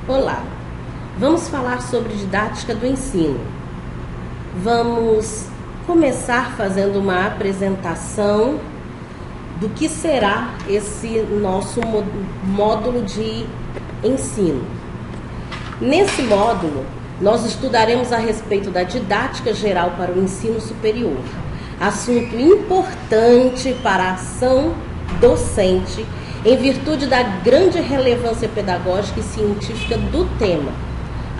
Olá, vamos falar sobre didática do ensino. Vamos começar fazendo uma apresentação do que será esse nosso módulo de ensino. Nesse módulo, nós estudaremos a respeito da didática geral para o ensino superior, assunto importante para a ação docente em virtude da grande relevância pedagógica e científica do tema.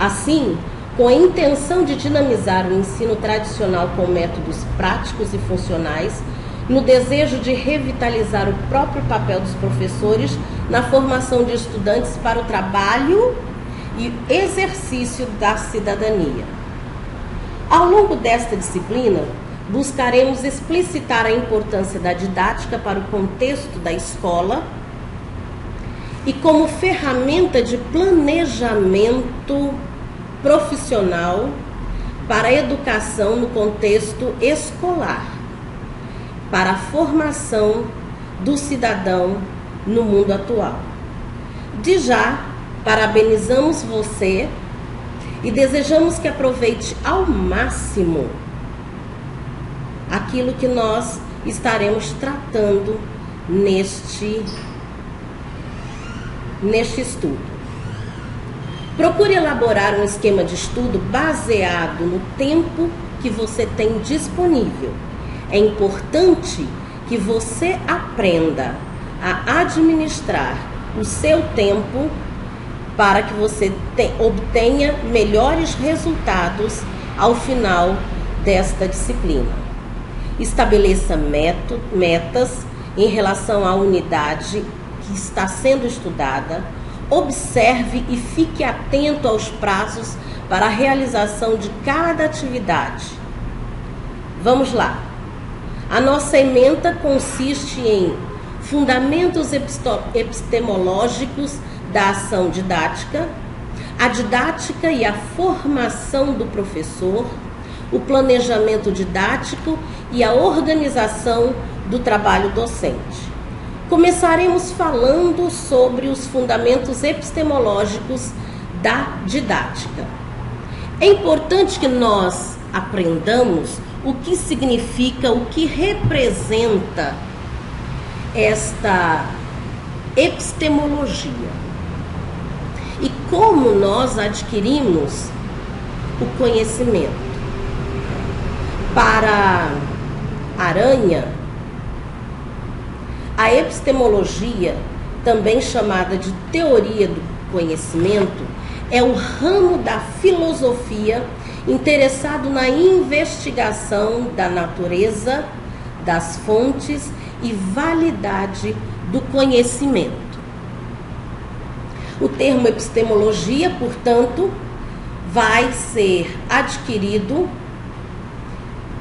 Assim, com a intenção de dinamizar o ensino tradicional com métodos práticos e funcionais, no desejo de revitalizar o próprio papel dos professores na formação de estudantes para o trabalho e exercício da cidadania. Ao longo desta disciplina, buscaremos explicitar a importância da didática para o contexto da escola e como ferramenta de planejamento profissional para a educação no contexto escolar, para a formação do cidadão no mundo atual. De já, parabenizamos você e desejamos que aproveite ao máximo aquilo que nós estaremos tratando neste estudo. Procure elaborar um esquema de estudo baseado no tempo que você tem disponível. É importante que você aprenda a administrar o seu tempo para que você obtenha melhores resultados ao final desta disciplina. Estabeleça metas em relação à unidade que está sendo estudada, observe e fique atento aos prazos para a realização de cada atividade. Vamos lá. A nossa ementa consiste em fundamentos epistemológicos da ação didática, a didática e a formação do professor, o planejamento didático e a organização do trabalho docente. Começaremos falando sobre os fundamentos epistemológicos da didática. É importante que nós aprendamos o que significa, o que representa esta epistemologia e como nós adquirimos o conhecimento. Para Aranha, a epistemologia, também chamada de teoria do conhecimento, é o ramo da filosofia interessado na investigação da natureza, das fontes e validade do conhecimento. O termo epistemologia, portanto, vai ser adquirido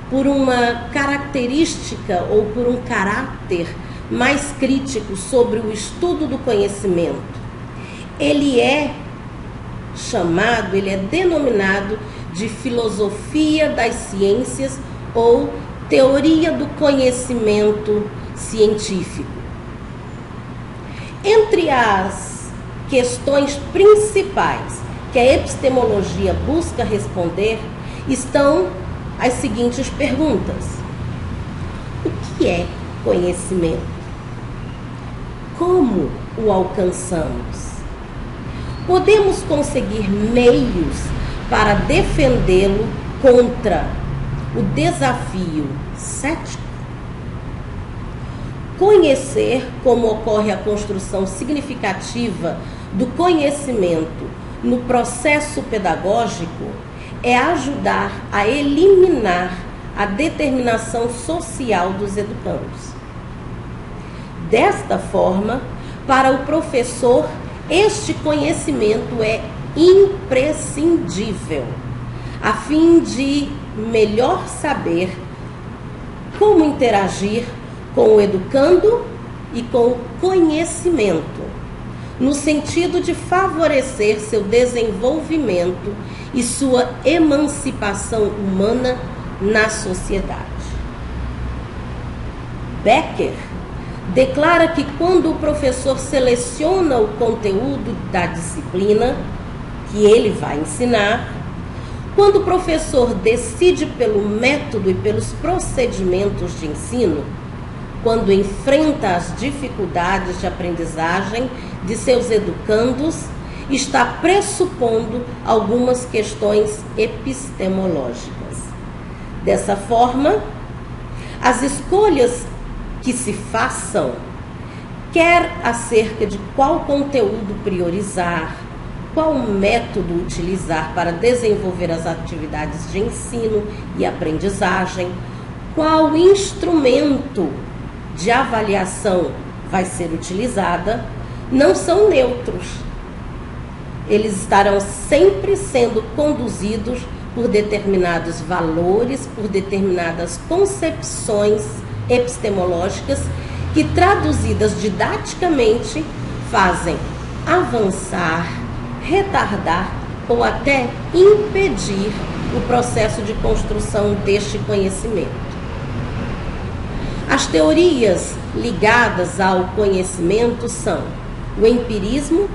por uma característica ou por um caráter mais crítico sobre o estudo do conhecimento. Ele é denominado de filosofia das ciências ou teoria do conhecimento científico. Entre as questões principais que a epistemologia busca responder estão as seguintes perguntas: o que é conhecimento? Como o alcançamos? Podemos conseguir meios para defendê-lo contra o desafio cético? Conhecer como ocorre a construção significativa do conhecimento no processo pedagógico é ajudar a eliminar a determinação social dos educandos. Desta forma, para o professor, este conhecimento é imprescindível, a fim de melhor saber como interagir com o educando e com o conhecimento, no sentido de favorecer seu desenvolvimento e sua emancipação humana na sociedade. Becker declara que quando o professor seleciona o conteúdo da disciplina, que ele vai ensinar, quando o professor decide pelo método e pelos procedimentos de ensino, quando enfrenta as dificuldades de aprendizagem de seus educandos, está pressupondo algumas questões epistemológicas. Dessa forma, as escolhas que se façam, quer acerca de qual conteúdo priorizar, qual método utilizar para desenvolver as atividades de ensino e aprendizagem, qual instrumento de avaliação vai ser utilizada, não são neutros. Eles estarão sempre sendo conduzidos por determinados valores, por determinadas concepções epistemológicas que, traduzidas didaticamente, fazem avançar, retardar ou até impedir o processo de construção deste conhecimento. As teorias ligadas ao conhecimento são o empirismo,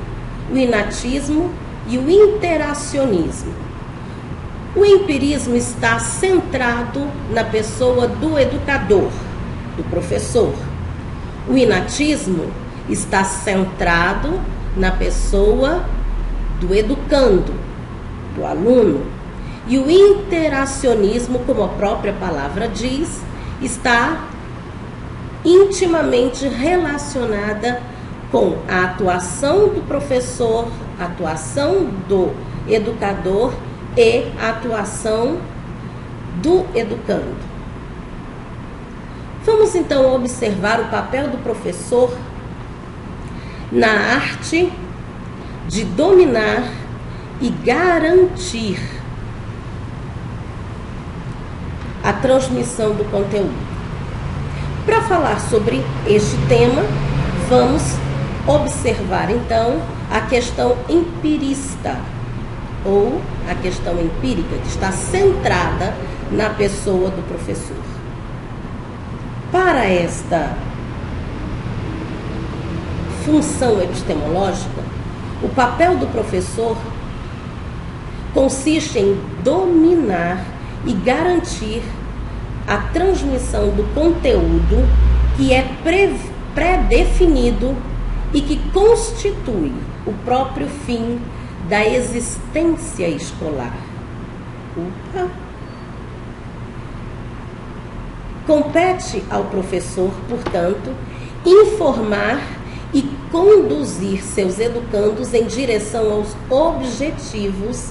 o inatismo e o interacionismo. O empirismo está centrado na pessoa do educador, do professor. O inatismo está centrado na pessoa do educando, do aluno. E o interacionismo, como a própria palavra diz, está intimamente relacionada com a atuação do professor, a atuação do educador e a atuação do educando. Vamos então observar o papel do professor na arte de dominar e garantir a transmissão do conteúdo. Para falar sobre este tema, vamos observar então a questão empirista, ou a questão empírica, que está centrada na pessoa do professor. Para esta função epistemológica, o papel do professor consiste em dominar e garantir a transmissão do conteúdo que é pré-definido e que constitui o próprio fim da existência escolar. Compete ao professor, portanto, informar e conduzir seus educandos em direção aos objetivos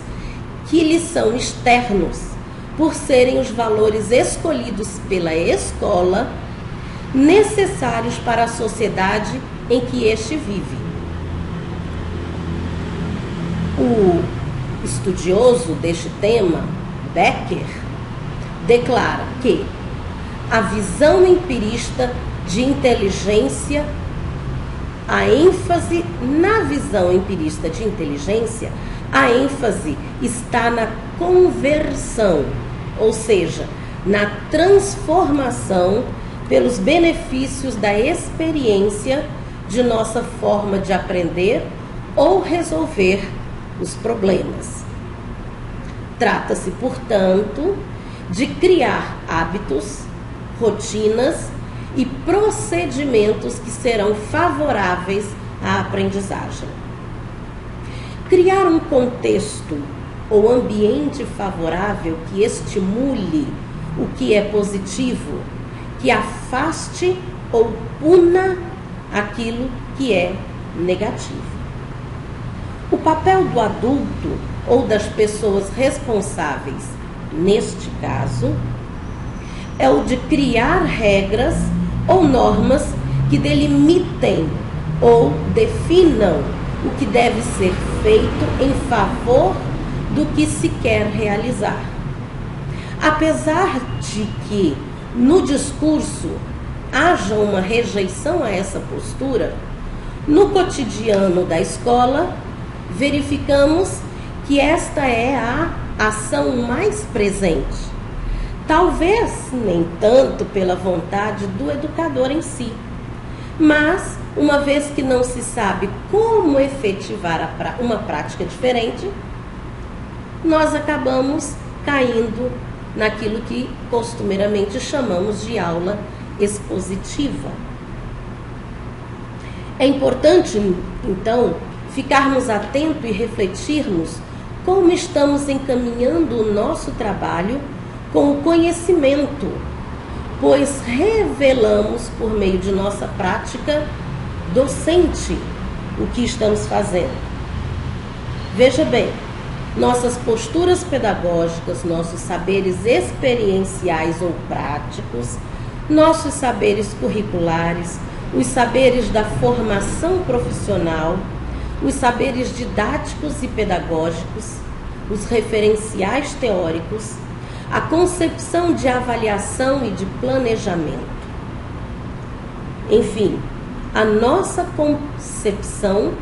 que lhes são externos, por serem os valores escolhidos pela escola, necessários para a sociedade em que este vive. O estudioso deste tema, Becker, declara que a visão empirista de inteligência, a ênfase na visão empirista de inteligência, a ênfase está na conversão, ou seja, na transformação pelos benefícios da experiência de nossa forma de aprender ou resolver os problemas. Trata-se, portanto, de criar hábitos, rotinas e procedimentos que serão favoráveis à aprendizagem. Criar um contexto ou ambiente favorável que estimule o que é positivo, que afaste ou puna aquilo que é negativo. O papel do adulto ou das pessoas responsáveis, neste caso, é o de criar regras ou normas que delimitem ou definam o que deve ser feito em favor do que se quer realizar. Apesar de que no discurso haja uma rejeição a essa postura, no cotidiano da escola verificamos que esta é a ação mais presente. Talvez nem tanto pela vontade do educador em si, mas uma vez que não se sabe como efetivar uma prática diferente, nós acabamos caindo naquilo que costumeiramente chamamos de aula expositiva. É importante, então, ficarmos atentos e refletirmos como estamos encaminhando o nosso trabalho com o conhecimento, pois revelamos por meio de nossa prática docente o que estamos fazendo. Veja bem, nossas posturas pedagógicas, nossos saberes experienciais ou práticos, nossos saberes curriculares, os saberes da formação profissional, os saberes didáticos e pedagógicos, os referenciais teóricos, a concepção de avaliação e de planejamento. Enfim, a nossa concepção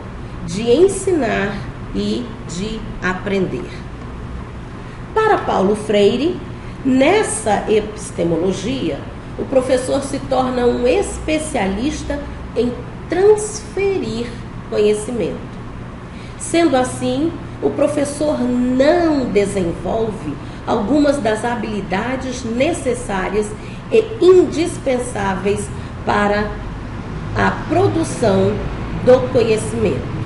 de ensinar e de aprender. Para Paulo Freire, nessa epistemologia, o professor se torna um especialista em transferir conhecimento. Sendo assim, o professor não desenvolve algumas das habilidades necessárias e indispensáveis para a produção do conhecimento.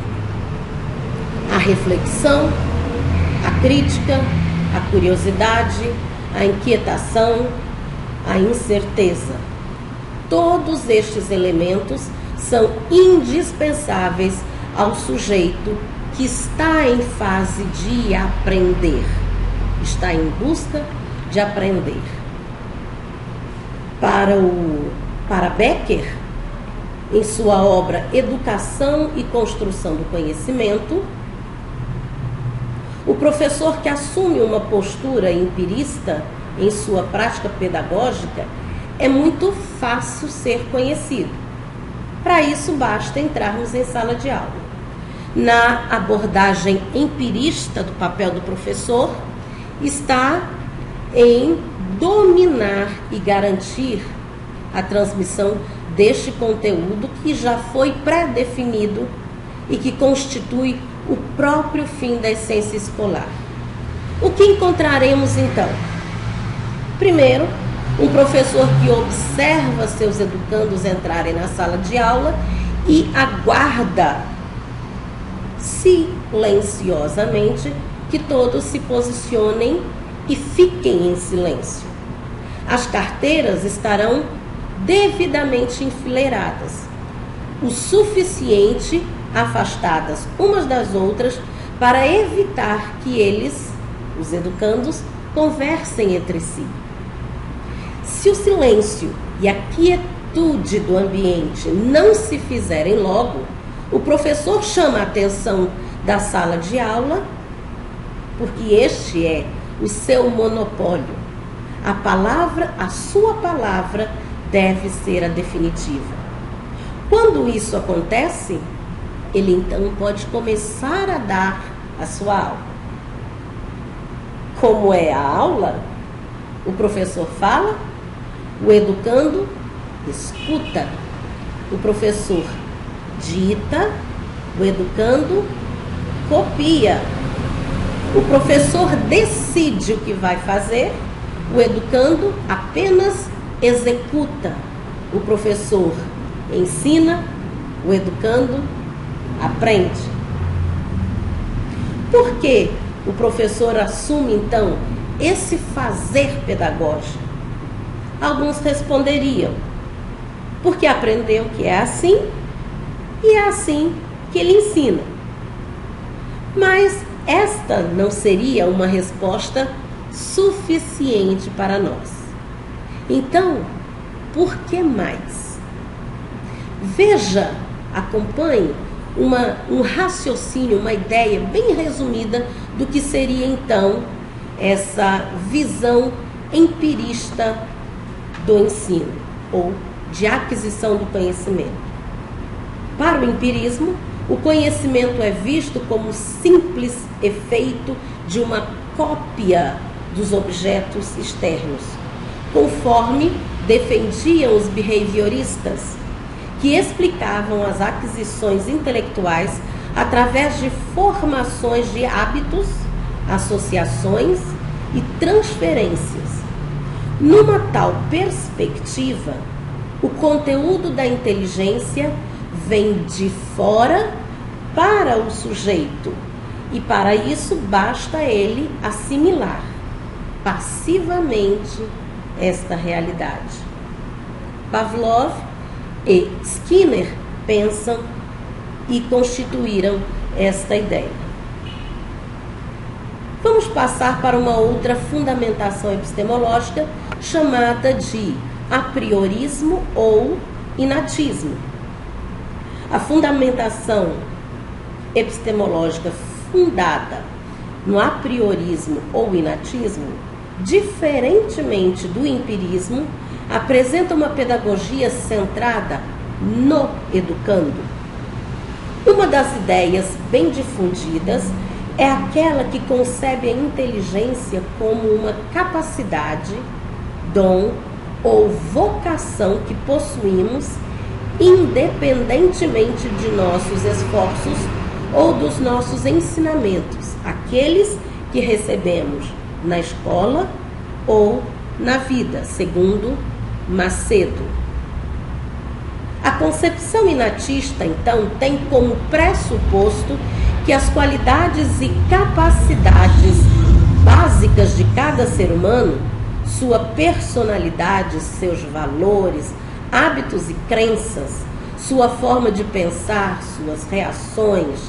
A reflexão, a crítica, a curiosidade, a inquietação, a incerteza. Todos estes elementos são indispensáveis ao sujeito que está em fase de aprender, está em busca de aprender. Para Becker, em sua obra Educação e Construção do Conhecimento, o professor que assume uma postura empirista em sua prática pedagógica é muito fácil ser conhecido. Para isso, basta entrarmos em sala de aula. Na abordagem empirista do papel do professor, está em dominar e garantir a transmissão deste conteúdo que já foi pré-definido e que constitui o próprio fim da essência escolar. O que encontraremos então? Primeiro, um professor que observa seus educandos entrarem na sala de aula e aguarda silenciosamente que todos se posicionem e fiquem em silêncio. As carteiras estarão devidamente enfileiradas, o suficiente afastadas umas das outras para evitar que eles, os educandos, conversem entre si. Se o silêncio e a quietude do ambiente não se fizerem logo, o professor chama a atenção da sala de aula, porque este é o seu monopólio. A sua palavra deve ser a definitiva. Quando isso acontece, ele então pode começar a dar a sua aula. Como é a aula? O professor fala, o educando escuta, o professor dita, o educando copia. O professor decide o que vai fazer, o educando apenas executa. O professor ensina, o educando aprende. Por que o professor assume, então, esse fazer pedagógico? Alguns responderiam, porque aprendeu que é assim e é assim que ele ensina. Mas esta não seria uma resposta suficiente para nós. Então, por que mais? Veja, acompanhe um raciocínio, uma ideia bem resumida do que seria então essa visão empirista do ensino ou de aquisição do conhecimento. Para o empirismo, o conhecimento é visto como simples efeito de uma cópia dos objetos externos, conforme defendiam os behavioristas, que explicavam as aquisições intelectuais através de formações de hábitos, associações e transferências. Numa tal perspectiva, o conteúdo da inteligência vem de fora para o sujeito, e para isso basta ele assimilar passivamente esta realidade. Pavlov e Skinner pensam e constituíram esta ideia. Vamos passar para uma outra fundamentação epistemológica chamada de apriorismo ou inatismo. A fundamentação epistemológica fundada no apriorismo ou inatismo, diferentemente do empirismo, apresenta uma pedagogia centrada no educando. Uma das ideias bem difundidas é aquela que concebe a inteligência como uma capacidade, dom ou vocação que possuímos independentemente de nossos esforços ou dos nossos ensinamentos, aqueles que recebemos na escola ou na vida, segundo Macedo. A concepção inatista, então, tem como pressuposto que as qualidades e capacidades básicas de cada ser humano, sua personalidade, seus valores, hábitos e crenças, sua forma de pensar, suas reações,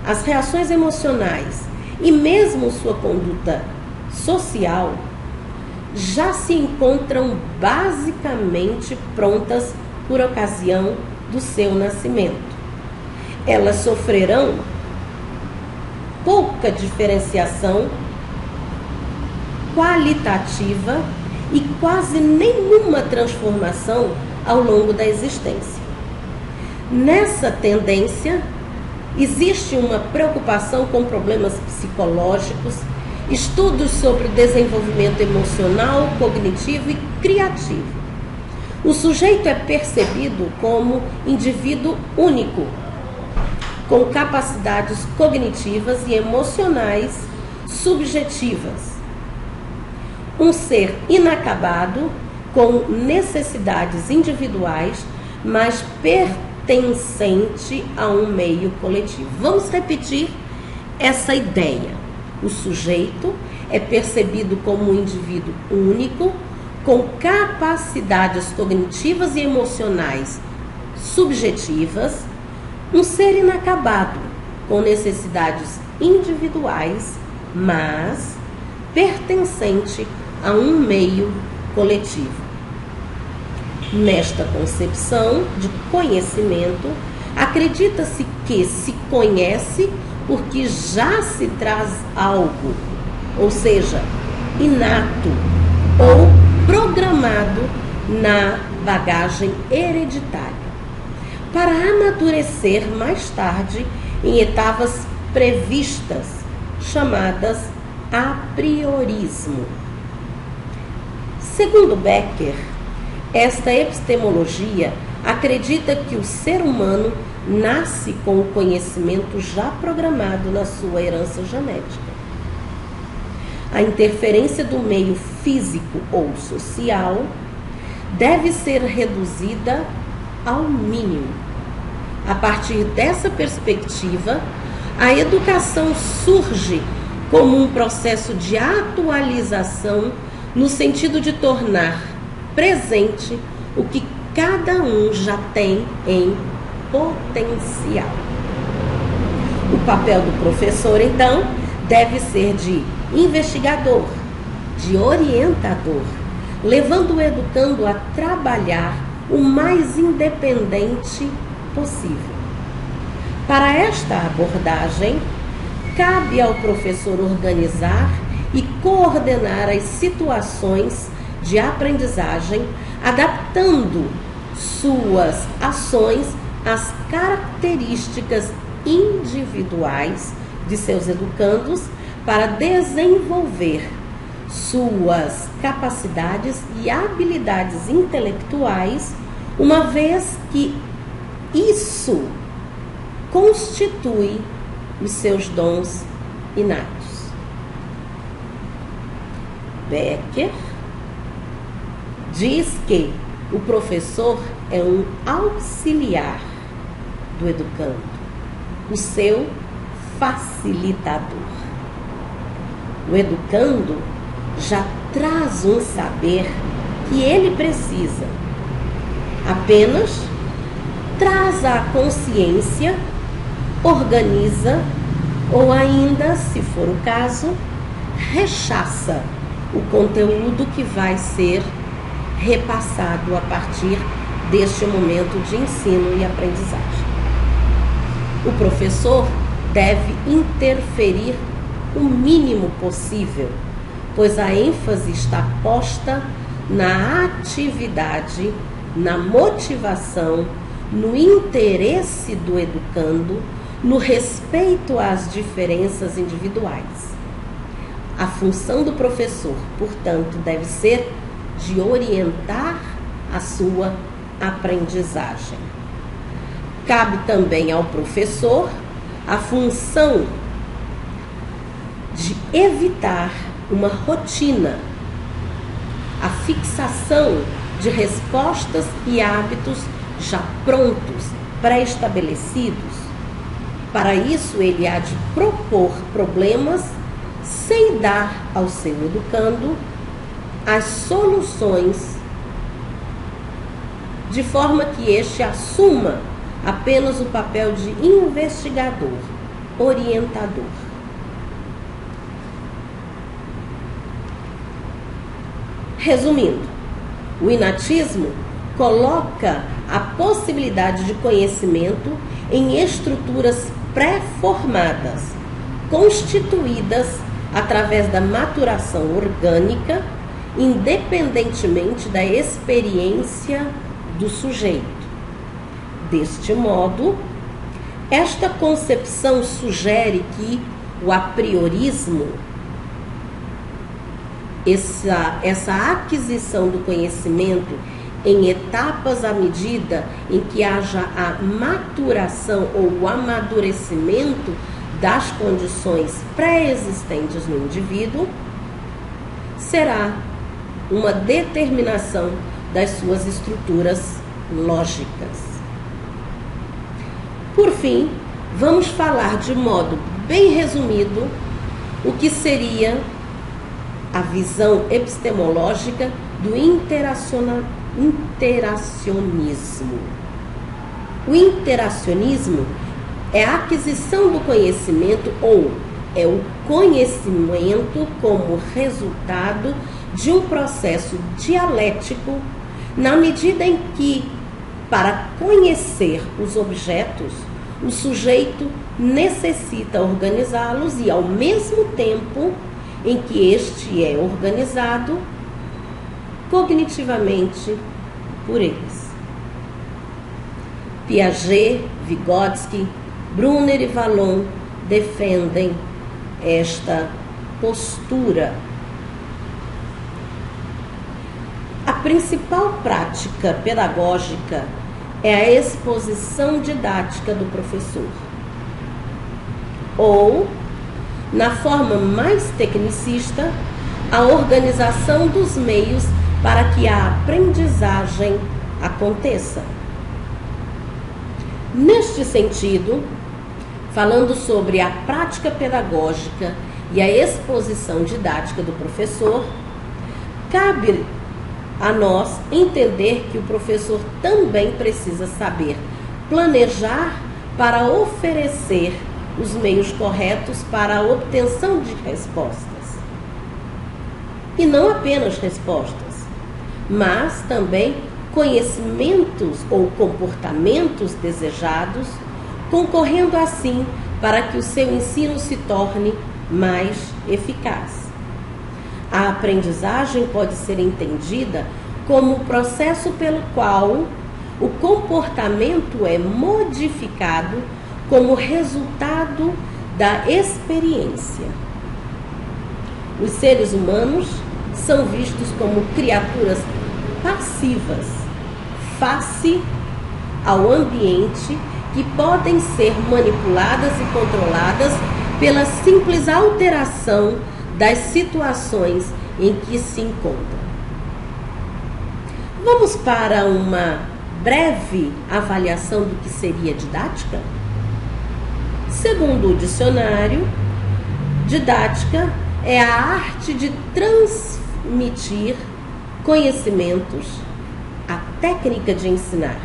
as reações emocionais e mesmo sua conduta social, já se encontram basicamente prontas por ocasião do seu nascimento. Elas sofrerão pouca diferenciação qualitativa e quase nenhuma transformação ao longo da existência. Nessa tendência, existe uma preocupação com problemas psicológicos, estudos sobre o desenvolvimento emocional, cognitivo e criativo. O sujeito é percebido como indivíduo único, com capacidades cognitivas e emocionais subjetivas. Um ser inacabado, com necessidades individuais, mas pertencente a um meio coletivo. Vamos repetir essa ideia. O sujeito é percebido como um indivíduo único, com capacidades cognitivas e emocionais subjetivas, um ser inacabado, com necessidades individuais, mas pertencente a um meio coletivo. Nesta concepção de conhecimento, acredita-se que se conhece porque já se traz algo, ou seja, inato ou programado na bagagem hereditária, para amadurecer mais tarde em etapas previstas, chamadas apriorismo. Segundo Becker, esta epistemologia acredita que o ser humano nasce com o conhecimento já programado na sua herança genética. A interferência do meio físico ou social deve ser reduzida ao mínimo. A partir dessa perspectiva, a educação surge como um processo de atualização no sentido de tornar presente o que cada um já tem em potencial. O papel do professor, então, deve ser de investigador, de orientador, levando o educando a trabalhar o mais independente possível. Para esta abordagem, cabe ao professor organizar e coordenar as situações de aprendizagem, adaptando suas ações às características individuais de seus educandos para desenvolver suas capacidades e habilidades intelectuais, uma vez que isso constitui os seus dons inatos. Becker diz que o professor é um auxiliar do educando, o seu facilitador. O educando já traz um saber que ele precisa, apenas traz a consciência, organiza ou ainda, se for o caso, rechaça o conteúdo que vai ser repassado a partir deste momento de ensino e aprendizagem. O professor deve interferir o mínimo possível, pois a ênfase está posta na atividade, na motivação, no interesse do educando, no respeito às diferenças individuais. A função do professor, portanto, deve ser de orientar a sua aprendizagem. Cabe também ao professor a função de evitar uma rotina, a fixação de respostas e hábitos já prontos, pré-estabelecidos. Para isso, ele há de propor problemas sem dar ao seu educando as soluções, de forma que este assuma apenas o papel de investigador, orientador. Resumindo, o inatismo coloca a possibilidade de conhecimento em estruturas pré-formadas, constituídas através da maturação orgânica, independentemente da experiência do sujeito. Deste modo, esta concepção sugere que o apriorismo, essa aquisição do conhecimento em etapas à medida em que haja a maturação ou o amadurecimento das condições pré-existentes no indivíduo, será uma determinação das suas estruturas lógicas. Por fim, vamos falar de modo bem resumido o que seria a visão epistemológica do interacionismo. O interacionismo é a aquisição do conhecimento ou é o conhecimento como resultado de um processo dialético, na medida em que, para conhecer os objetos, o sujeito necessita organizá-los e, ao mesmo tempo em que este é organizado cognitivamente por eles. Piaget, Vygotsky, Brunner e Vallon defendem esta postura. A principal prática pedagógica é a exposição didática do professor, ou, na forma mais tecnicista, a organização dos meios para que a aprendizagem aconteça. Neste sentido, falando sobre a prática pedagógica e a exposição didática do professor, cabe a nós entender que o professor também precisa saber planejar para oferecer os meios corretos para a obtenção de respostas. E não apenas respostas, mas também conhecimentos ou comportamentos desejados, concorrendo assim para que o seu ensino se torne mais eficaz. A aprendizagem pode ser entendida como o processo pelo qual o comportamento é modificado como resultado da experiência. Os seres humanos são vistos como criaturas passivas, face ao ambiente, que podem ser manipuladas e controladas pela simples alteração das situações em que se encontram. Vamos para uma breve avaliação do que seria didática? Segundo o dicionário, didática é a arte de transmitir conhecimentos, a técnica de ensinar.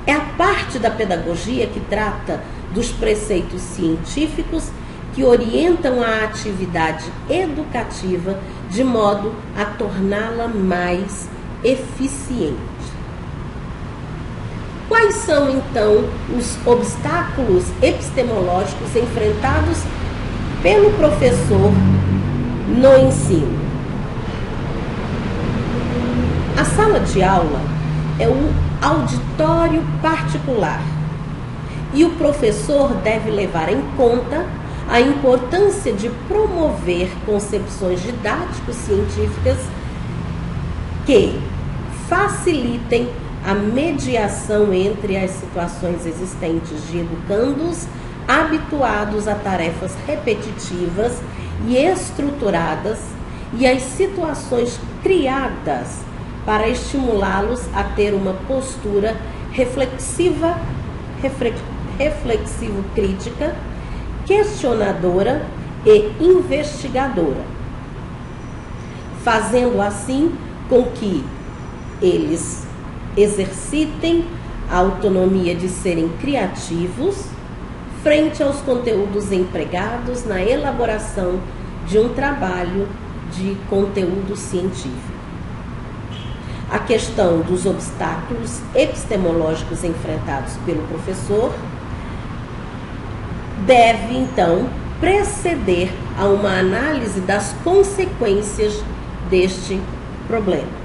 É a parte da pedagogia que trata dos preceitos científicos que orientam a atividade educativa de modo a torná-la mais eficiente. Quais são, então, os obstáculos epistemológicos enfrentados pelo professor no ensino? A sala de aula é um auditório particular e o professor deve levar em conta a importância de promover concepções didático-científicas que facilitem a mediação entre as situações existentes de educandos habituados a tarefas repetitivas e estruturadas e as situações criadas para estimulá-los a ter uma postura reflexivo-crítica, questionadora e investigadora, fazendo assim com que eles exercitem a autonomia de serem criativos frente aos conteúdos empregados na elaboração de um trabalho de conteúdo científico. A questão dos obstáculos epistemológicos enfrentados pelo professor deve, então, preceder a uma análise das consequências deste problema.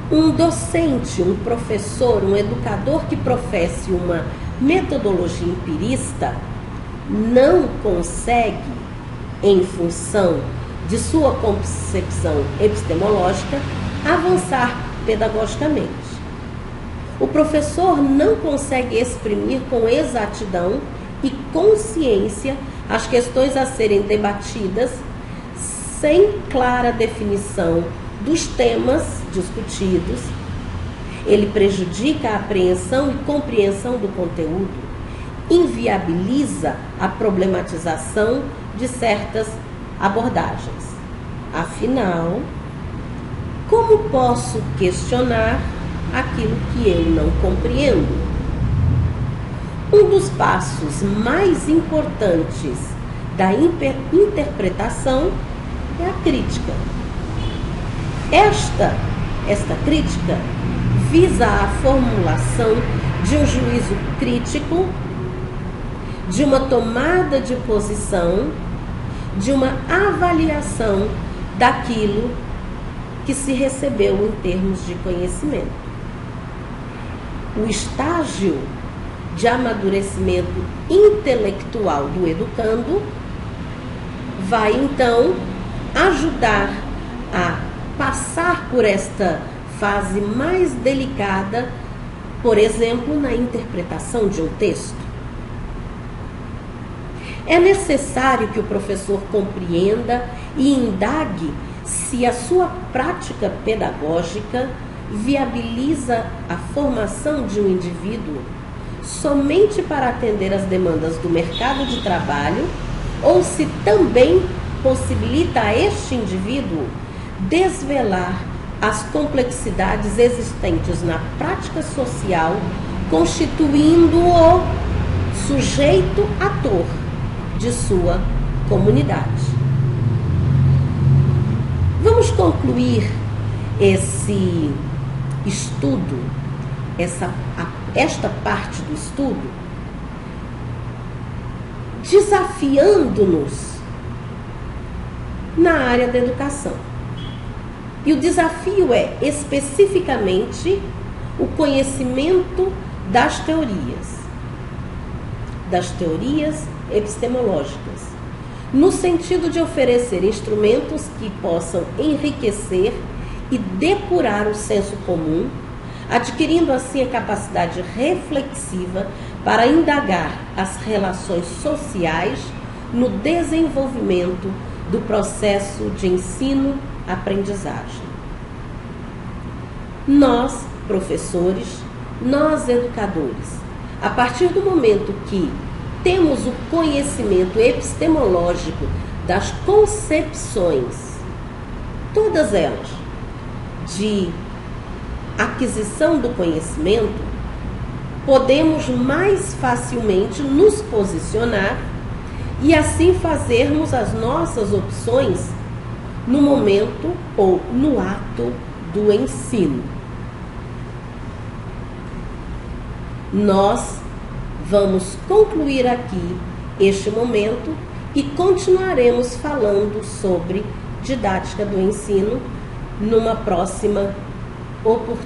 Um docente, um professor, um educador que professe uma metodologia empirista não consegue, em função de sua concepção epistemológica, avançar pedagogicamente. O professor não consegue exprimir com exatidão e consciência as questões a serem debatidas sem clara definição dos temas discutidos. Ele prejudica a apreensão e compreensão do conteúdo, inviabiliza a problematização de certas abordagens. Afinal, como posso questionar aquilo que eu não compreendo? Um dos passos mais importantes da interpretação é a crítica. Esta crítica visa a formulação de um juízo crítico, de uma tomada de posição, de uma avaliação daquilo que se recebeu em termos de conhecimento. O estágio de amadurecimento intelectual do educando vai, então, ajudar a passar por esta fase mais delicada, por exemplo, na interpretação de um texto. É necessário que o professor compreenda e indague se a sua prática pedagógica viabiliza a formação de um indivíduo somente para atender às demandas do mercado de trabalho ou se também possibilita a este indivíduo desvelar as complexidades existentes na prática social, constituindo-o sujeito ator de sua comunidade. Vamos concluir esse estudo, esta parte do estudo, desafiando-nos na área da educação. E o desafio é, especificamente, o conhecimento das teorias epistemológicas, no sentido de oferecer instrumentos que possam enriquecer e depurar o senso comum, adquirindo assim a capacidade reflexiva para indagar as relações sociais no desenvolvimento do processo de ensino-aprendizagem. Nós, professores, nós, educadores, a partir do momento que temos o conhecimento epistemológico das concepções, todas elas, de aquisição do conhecimento, podemos mais facilmente nos posicionar e assim fazermos as nossas opções no momento ou no ato do ensino. Nós vamos concluir aqui este momento e continuaremos falando sobre didática do ensino numa próxima oportunidade.